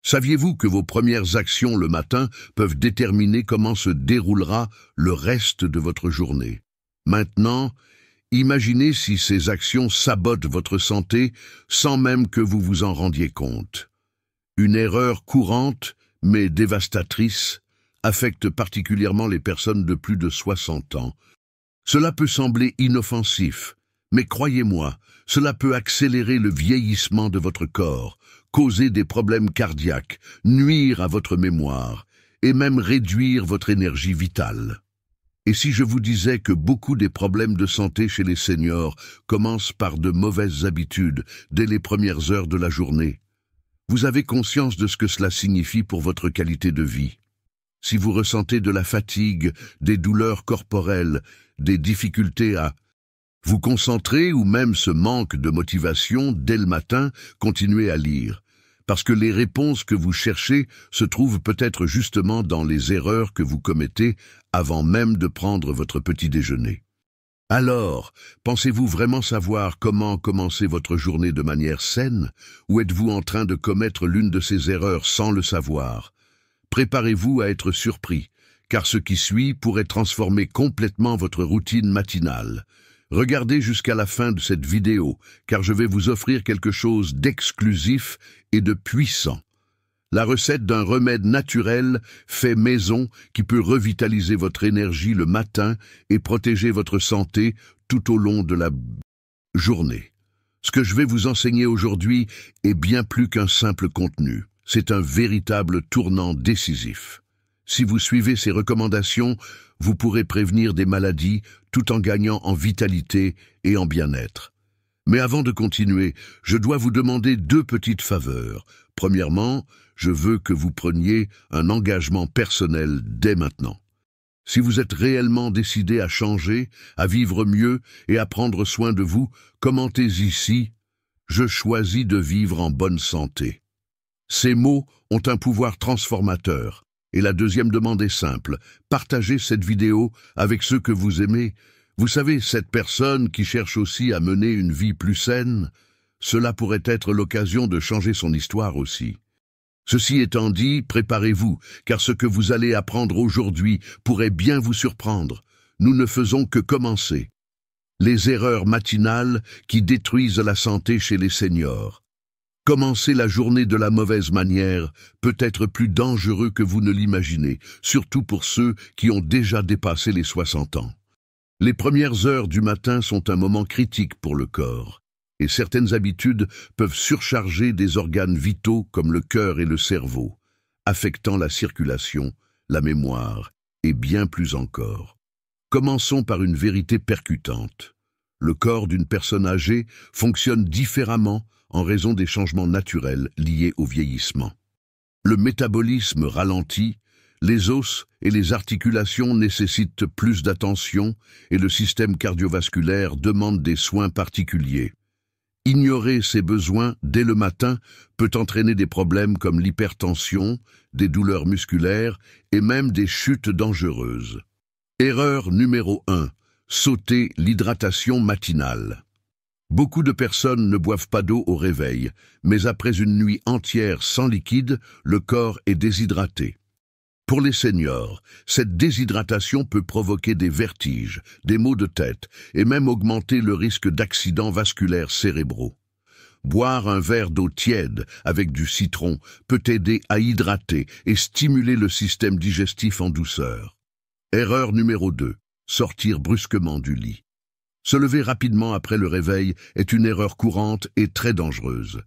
Saviez-vous que vos premières actions le matin peuvent déterminer comment se déroulera le reste de votre journée? Maintenant, imaginez si ces actions sabotent votre santé sans même que vous vous en rendiez compte. Une erreur courante, mais dévastatrice, affecte particulièrement les personnes de plus de 60 ans. Cela peut sembler inoffensif, mais croyez-moi, cela peut accélérer le vieillissement de votre corps, causer des problèmes cardiaques, nuire à votre mémoire et même réduire votre énergie vitale. Et si je vous disais que beaucoup des problèmes de santé chez les seniors commencent par de mauvaises habitudes dès les premières heures de la journée? Vous avez conscience de ce que cela signifie pour votre qualité de vie? Si vous ressentez de la fatigue, des douleurs corporelles, des difficultés à vous concentrer ou même ce manque de motivation dès le matin, continuez à lire. Parce que les réponses que vous cherchez se trouvent peut-être justement dans les erreurs que vous commettez avant même de prendre votre petit déjeuner. Alors, pensez-vous vraiment savoir comment commencer votre journée de manière saine, ou êtes-vous en train de commettre l'une de ces erreurs sans le savoir? Préparez-vous à être surpris, car ce qui suit pourrait transformer complètement votre routine matinale. Regardez jusqu'à la fin de cette vidéo, car je vais vous offrir quelque chose d'exclusif et de puissant. La recette d'un remède naturel fait maison qui peut revitaliser votre énergie le matin et protéger votre santé tout au long de la journée. Ce que je vais vous enseigner aujourd'hui est bien plus qu'un simple contenu. C'est un véritable tournant décisif. Si vous suivez ces recommandations, vous pourrez prévenir des maladies tout en gagnant en vitalité et en bien-être. Mais avant de continuer, je dois vous demander deux petites faveurs. Premièrement, je veux que vous preniez un engagement personnel dès maintenant. Si vous êtes réellement décidé à changer, à vivre mieux et à prendre soin de vous, commentez ici « Je choisis de vivre en bonne santé ». Ces mots ont un pouvoir transformateur. Et la deuxième demande est simple, partagez cette vidéo avec ceux que vous aimez. Vous savez, cette personne qui cherche aussi à mener une vie plus saine, cela pourrait être l'occasion de changer son histoire aussi. Ceci étant dit, préparez-vous, car ce que vous allez apprendre aujourd'hui pourrait bien vous surprendre. Nous ne faisons que commencer. Les erreurs matinales qui détruisent la santé chez les seniors. Commencer la journée de la mauvaise manière peut être plus dangereux que vous ne l'imaginez, surtout pour ceux qui ont déjà dépassé les 60 ans. Les premières heures du matin sont un moment critique pour le corps, et certaines habitudes peuvent surcharger des organes vitaux comme le cœur et le cerveau, affectant la circulation, la mémoire et bien plus encore. Commençons par une vérité percutante. Le corps d'une personne âgée fonctionne différemment en raison des changements naturels liés au vieillissement. Le métabolisme ralentit, les os et les articulations nécessitent plus d'attention et le système cardiovasculaire demande des soins particuliers. Ignorer ces besoins dès le matin peut entraîner des problèmes comme l'hypertension, des douleurs musculaires et même des chutes dangereuses. Erreur numéro 1. Sauter l'hydratation matinale. Beaucoup de personnes ne boivent pas d'eau au réveil, mais après une nuit entière sans liquide, le corps est déshydraté. Pour les seniors, cette déshydratation peut provoquer des vertiges, des maux de tête et même augmenter le risque d'accidents vasculaires cérébraux. Boire un verre d'eau tiède avec du citron peut aider à hydrater et stimuler le système digestif en douceur. Erreur numéro 2. Sortir brusquement du lit. Se lever rapidement après le réveil est une erreur courante et très dangereuse.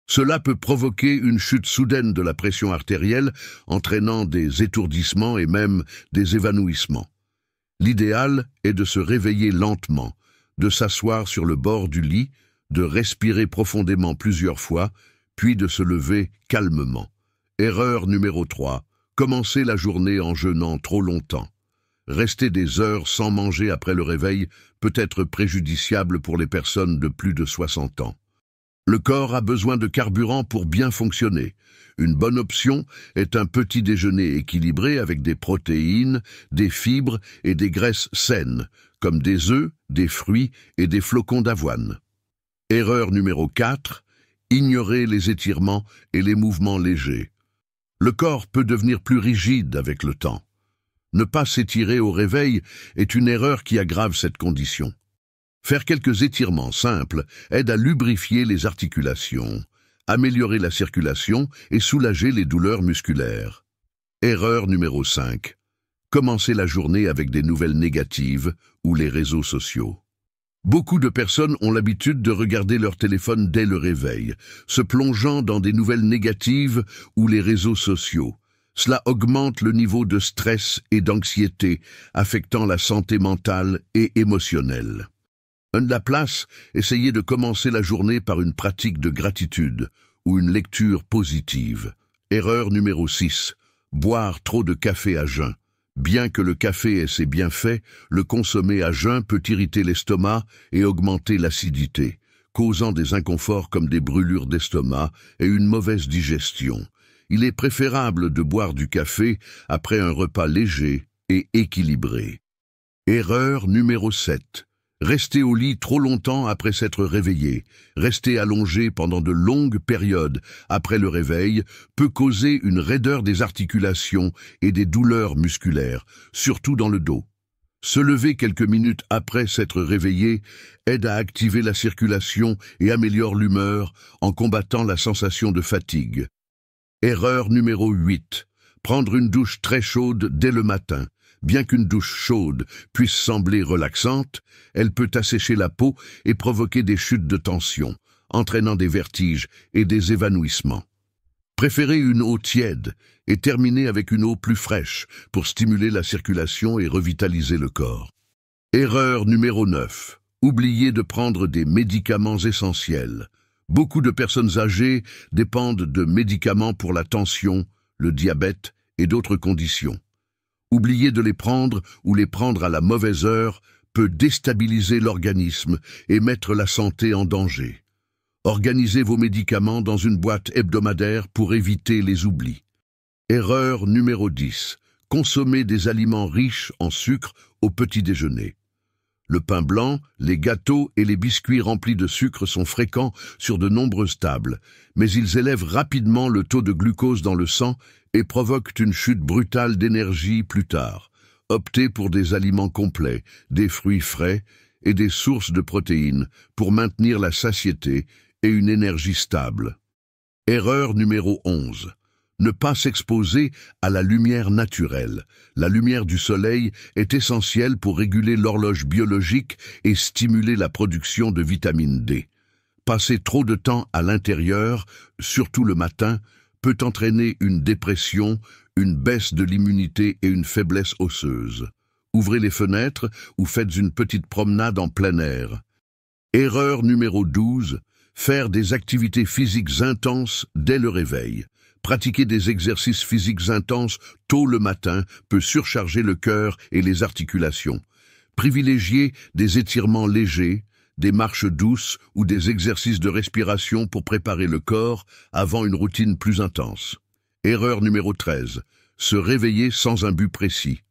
Cela peut provoquer une chute soudaine de la pression artérielle, entraînant des étourdissements et même des évanouissements. L'idéal est de se réveiller lentement, de s'asseoir sur le bord du lit, de respirer profondément plusieurs fois, puis de se lever calmement. Erreur numéro 3. Commencer la journée en jeûnant trop longtemps. Rester des heures sans manger après le réveil peut être préjudiciable pour les personnes de plus de 60 ans. Le corps a besoin de carburant pour bien fonctionner. Une bonne option est un petit déjeuner équilibré avec des protéines, des fibres et des graisses saines, comme des œufs, des fruits et des flocons d'avoine. Erreur numéro 4. Ignorer les étirements et les mouvements légers. Le corps peut devenir plus rigide avec le temps. Ne pas s'étirer au réveil est une erreur qui aggrave cette condition. Faire quelques étirements simples aide à lubrifier les articulations, améliorer la circulation et soulager les douleurs musculaires. Erreur numéro 5. Commencer la journée avec des nouvelles négatives ou les réseaux sociaux. Beaucoup de personnes ont l'habitude de regarder leur téléphone dès le réveil, se plongeant dans des nouvelles négatives ou les réseaux sociaux. Cela augmente le niveau de stress et d'anxiété, affectant la santé mentale et émotionnelle. À la place, essayez de commencer la journée par une pratique de gratitude ou une lecture positive. Erreur numéro 6. Boire trop de café à jeun. Bien que le café ait ses bienfaits, le consommer à jeun peut irriter l'estomac et augmenter l'acidité, causant des inconforts comme des brûlures d'estomac et une mauvaise digestion. Il est préférable de boire du café après un repas léger et équilibré. Erreur numéro 7. Rester au lit trop longtemps après s'être réveillé. Rester allongé pendant de longues périodes après le réveil peut causer une raideur des articulations et des douleurs musculaires, surtout dans le dos. Se lever quelques minutes après s'être réveillé aide à activer la circulation et améliore l'humeur en combattant la sensation de fatigue. Erreur numéro 8. Prendre une douche très chaude dès le matin. Bien qu'une douche chaude puisse sembler relaxante, elle peut assécher la peau et provoquer des chutes de tension, entraînant des vertiges et des évanouissements. Préférez une eau tiède et terminez avec une eau plus fraîche pour stimuler la circulation et revitaliser le corps. Erreur numéro 9. Oubliez de prendre des médicaments essentiels. Beaucoup de personnes âgées dépendent de médicaments pour la tension, le diabète et d'autres conditions. Oublier de les prendre ou les prendre à la mauvaise heure peut déstabiliser l'organisme et mettre la santé en danger. Organisez vos médicaments dans une boîte hebdomadaire pour éviter les oublis. Erreur numéro 10. Consommer des aliments riches en sucre au petit déjeuner. Le pain blanc, les gâteaux et les biscuits remplis de sucre sont fréquents sur de nombreuses tables, mais ils élèvent rapidement le taux de glucose dans le sang et provoquent une chute brutale d'énergie plus tard. Optez pour des aliments complets, des fruits frais et des sources de protéines pour maintenir la satiété et une énergie stable. Erreur numéro 11. Ne pas s'exposer à la lumière naturelle. La lumière du soleil est essentielle pour réguler l'horloge biologique et stimuler la production de vitamine D. Passer trop de temps à l'intérieur, surtout le matin, peut entraîner une dépression, une baisse de l'immunité et une faiblesse osseuse. Ouvrez les fenêtres ou faites une petite promenade en plein air. Erreur numéro 12. Faire des activités physiques intenses dès le réveil. Pratiquer des exercices physiques intenses tôt le matin peut surcharger le cœur et les articulations. Privilégiez des étirements légers, des marches douces ou des exercices de respiration pour préparer le corps avant une routine plus intense. Erreur numéro 13. Se réveiller sans un but précis.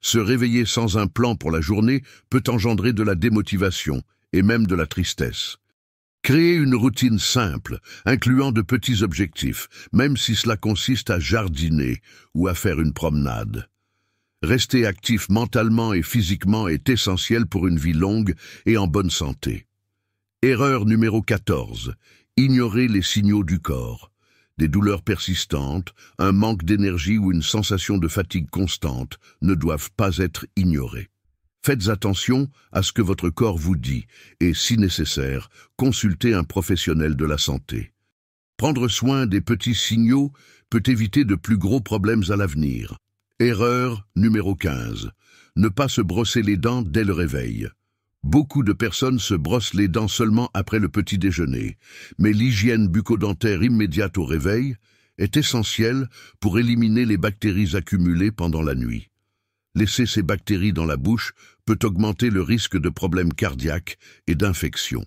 Se réveiller sans un plan pour la journée peut engendrer de la démotivation et même de la tristesse. Créez une routine simple, incluant de petits objectifs, même si cela consiste à jardiner ou à faire une promenade. Rester actif mentalement et physiquement est essentiel pour une vie longue et en bonne santé. Erreur numéro 14. Ignorer les signaux du corps. Des douleurs persistantes, un manque d'énergie ou une sensation de fatigue constante ne doivent pas être ignorées. Faites attention à ce que votre corps vous dit et, si nécessaire, consultez un professionnel de la santé. Prendre soin des petits signaux peut éviter de plus gros problèmes à l'avenir. Erreur numéro 15. Ne pas se brosser les dents dès le réveil. Beaucoup de personnes se brossent les dents seulement après le petit déjeuner, mais l'hygiène bucco-dentaire immédiate au réveil est essentielle pour éliminer les bactéries accumulées pendant la nuit. Laisser ces bactéries dans la bouche peut augmenter le risque de problèmes cardiaques et d'infections.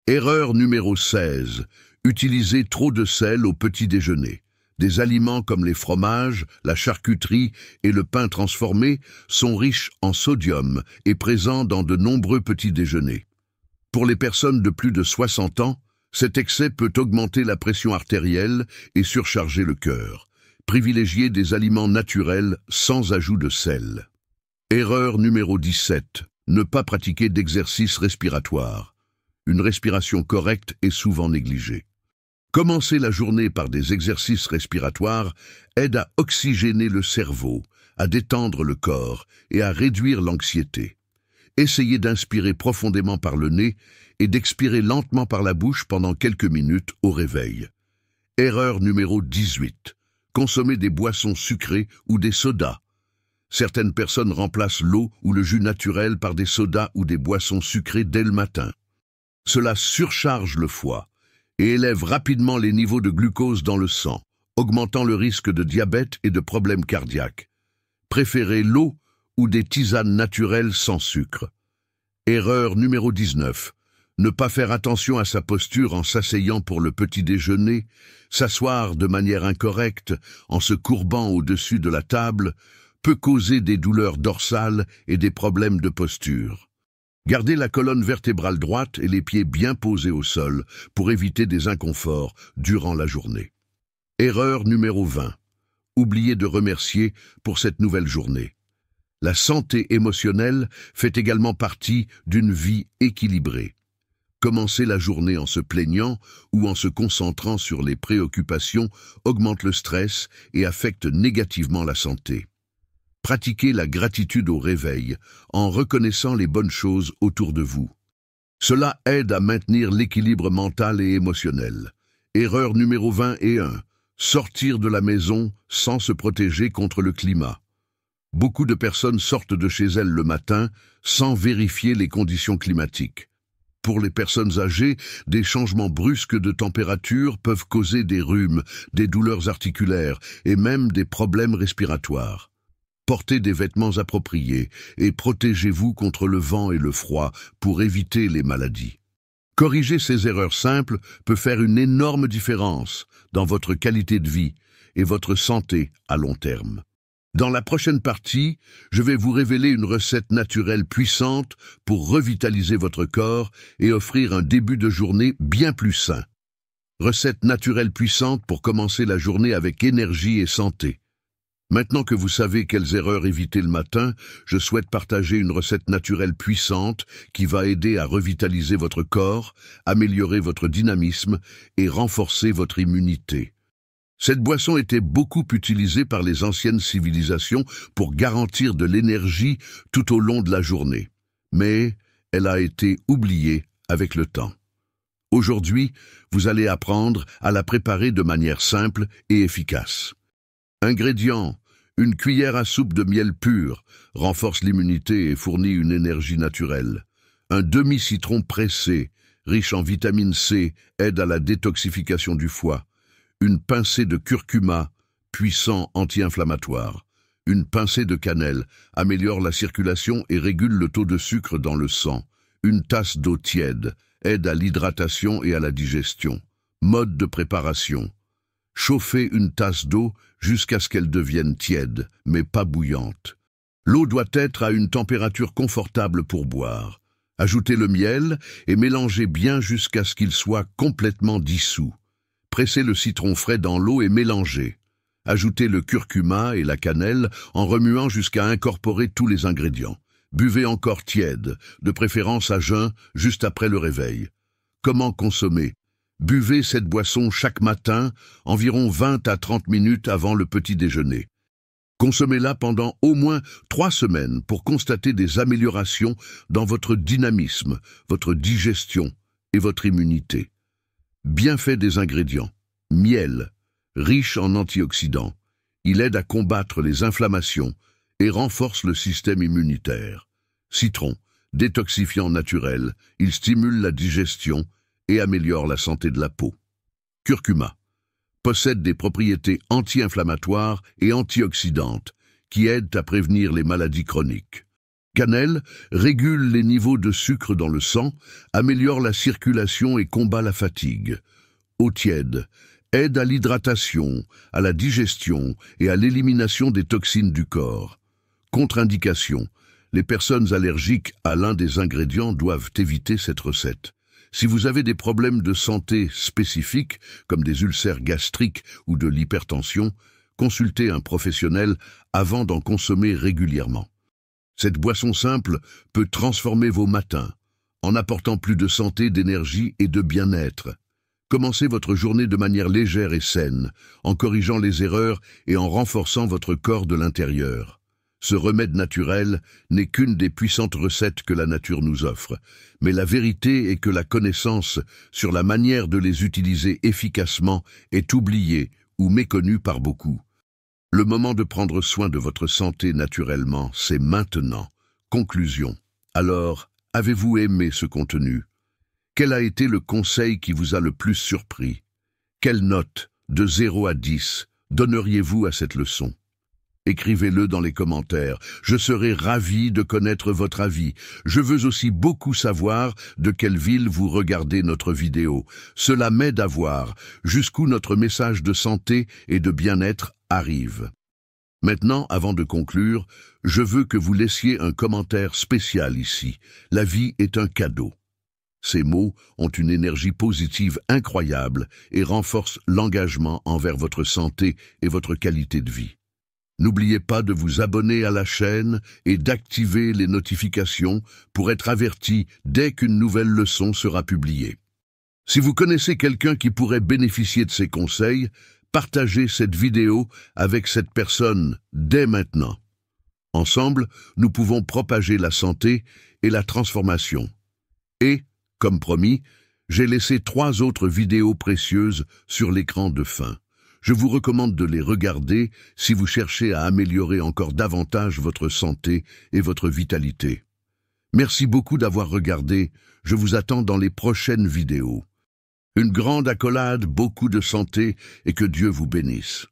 Erreur numéro 16. Utiliser trop de sel au petit déjeuner. Des aliments comme les fromages, la charcuterie et le pain transformé sont riches en sodium et présents dans de nombreux petits déjeuners. Pour les personnes de plus de 60 ans, cet excès peut augmenter la pression artérielle et surcharger le cœur. Privilégiez des aliments naturels sans ajout de sel. Erreur numéro 17. Ne pas pratiquer d'exercice respiratoire. Une respiration correcte est souvent négligée. Commencer la journée par des exercices respiratoires aide à oxygéner le cerveau, à détendre le corps et à réduire l'anxiété. Essayez d'inspirer profondément par le nez et d'expirer lentement par la bouche pendant quelques minutes au réveil. Erreur numéro 18. Consommer des boissons sucrées ou des sodas. Certaines personnes remplacent l'eau ou le jus naturel par des sodas ou des boissons sucrées dès le matin. Cela surcharge le foie et élève rapidement les niveaux de glucose dans le sang, augmentant le risque de diabète et de problèmes cardiaques. Préférez l'eau ou des tisanes naturelles sans sucre. Erreur numéro 19. Ne pas faire attention à sa posture en s'asseyant pour le petit déjeuner, s'asseoir de manière incorrecte, en se courbant au-dessus de la table, peut causer des douleurs dorsales et des problèmes de posture. Gardez la colonne vertébrale droite et les pieds bien posés au sol pour éviter des inconforts durant la journée. Erreur numéro 20. Oubliez de remercier pour cette nouvelle journée. La santé émotionnelle fait également partie d'une vie équilibrée. Commencer la journée en se plaignant ou en se concentrant sur les préoccupations augmente le stress et affecte négativement la santé. Pratiquez la gratitude au réveil en reconnaissant les bonnes choses autour de vous. Cela aide à maintenir l'équilibre mental et émotionnel. Erreur numéro 21. Sortir de la maison sans se protéger contre le climat. Beaucoup de personnes sortent de chez elles le matin sans vérifier les conditions climatiques. Pour les personnes âgées, des changements brusques de température peuvent causer des rhumes, des douleurs articulaires et même des problèmes respiratoires. Portez des vêtements appropriés et protégez-vous contre le vent et le froid pour éviter les maladies. Corriger ces erreurs simples peut faire une énorme différence dans votre qualité de vie et votre santé à long terme. Dans la prochaine partie, je vais vous révéler une recette naturelle puissante pour revitaliser votre corps et offrir un début de journée bien plus sain. Recette naturelle puissante pour commencer la journée avec énergie et santé. Maintenant que vous savez quelles erreurs éviter le matin, je souhaite partager une recette naturelle puissante qui va aider à revitaliser votre corps, améliorer votre dynamisme et renforcer votre immunité. Cette boisson était beaucoup utilisée par les anciennes civilisations pour garantir de l'énergie tout au long de la journée. Mais elle a été oubliée avec le temps. Aujourd'hui, vous allez apprendre à la préparer de manière simple et efficace. Ingrédients: une cuillère à soupe de miel pur, renforce l'immunité et fournit une énergie naturelle. Un demi-citron pressé, riche en vitamine C, aide à la détoxification du foie. Une pincée de curcuma, puissant anti-inflammatoire. Une pincée de cannelle, améliore la circulation et régule le taux de sucre dans le sang. Une tasse d'eau tiède, aide à l'hydratation et à la digestion. Mode de préparation: chauffez une tasse d'eau jusqu'à ce qu'elle devienne tiède, mais pas bouillante. L'eau doit être à une température confortable pour boire. Ajoutez le miel et mélangez bien jusqu'à ce qu'il soit complètement dissous. Pressez le citron frais dans l'eau et mélangez. Ajoutez le curcuma et la cannelle en remuant jusqu'à incorporer tous les ingrédients. Buvez encore tiède, de préférence à jeun, juste après le réveil. Comment consommer? Buvez cette boisson chaque matin, environ 20 à 30 minutes avant le petit déjeuner. Consommez-la pendant au moins 3 semaines pour constater des améliorations dans votre dynamisme, votre digestion et votre immunité. Bienfaits des ingrédients: miel, riche en antioxydants. Il aide à combattre les inflammations et renforce le système immunitaire. Citron, détoxifiant naturel, il stimule la digestion et améliore la santé de la peau. Curcuma possède des propriétés anti-inflammatoires et antioxydantes qui aident à prévenir les maladies chroniques. Cannelle régule les niveaux de sucre dans le sang, améliore la circulation et combat la fatigue. Eau tiède aide à l'hydratation, à la digestion et à l'élimination des toxines du corps. Contre-indication: les personnes allergiques à l'un des ingrédients doivent éviter cette recette. Si vous avez des problèmes de santé spécifiques, comme des ulcères gastriques ou de l'hypertension, consultez un professionnel avant d'en consommer régulièrement. Cette boisson simple peut transformer vos matins, en apportant plus de santé, d'énergie et de bien-être. Commencez votre journée de manière légère et saine, en corrigeant les erreurs et en renforçant votre corps de l'intérieur. Ce remède naturel n'est qu'une des puissantes recettes que la nature nous offre, mais la vérité est que la connaissance sur la manière de les utiliser efficacement est oubliée ou méconnue par beaucoup. Le moment de prendre soin de votre santé naturellement, c'est maintenant. Conclusion. Alors, avez-vous aimé ce contenu? Quel a été le conseil qui vous a le plus surpris? Quelle note, de 0 à 10, donneriez-vous à cette leçon? Écrivez-le dans les commentaires. Je serai ravi de connaître votre avis. Je veux aussi beaucoup savoir de quelle ville vous regardez notre vidéo. Cela m'aide à voir jusqu'où notre message de santé et de bien-être arrive. Maintenant, avant de conclure, je veux que vous laissiez un commentaire spécial ici. La vie est un cadeau. Ces mots ont une énergie positive incroyable et renforcent l'engagement envers votre santé et votre qualité de vie. N'oubliez pas de vous abonner à la chaîne et d'activer les notifications pour être averti dès qu'une nouvelle leçon sera publiée. Si vous connaissez quelqu'un qui pourrait bénéficier de ces conseils, partagez cette vidéo avec cette personne dès maintenant. Ensemble, nous pouvons propager la santé et la transformation. Et, comme promis, j'ai laissé 3 autres vidéos précieuses sur l'écran de fin. Je vous recommande de les regarder si vous cherchez à améliorer encore davantage votre santé et votre vitalité. Merci beaucoup d'avoir regardé. Je vous attends dans les prochaines vidéos. Une grande accolade, beaucoup de santé et que Dieu vous bénisse.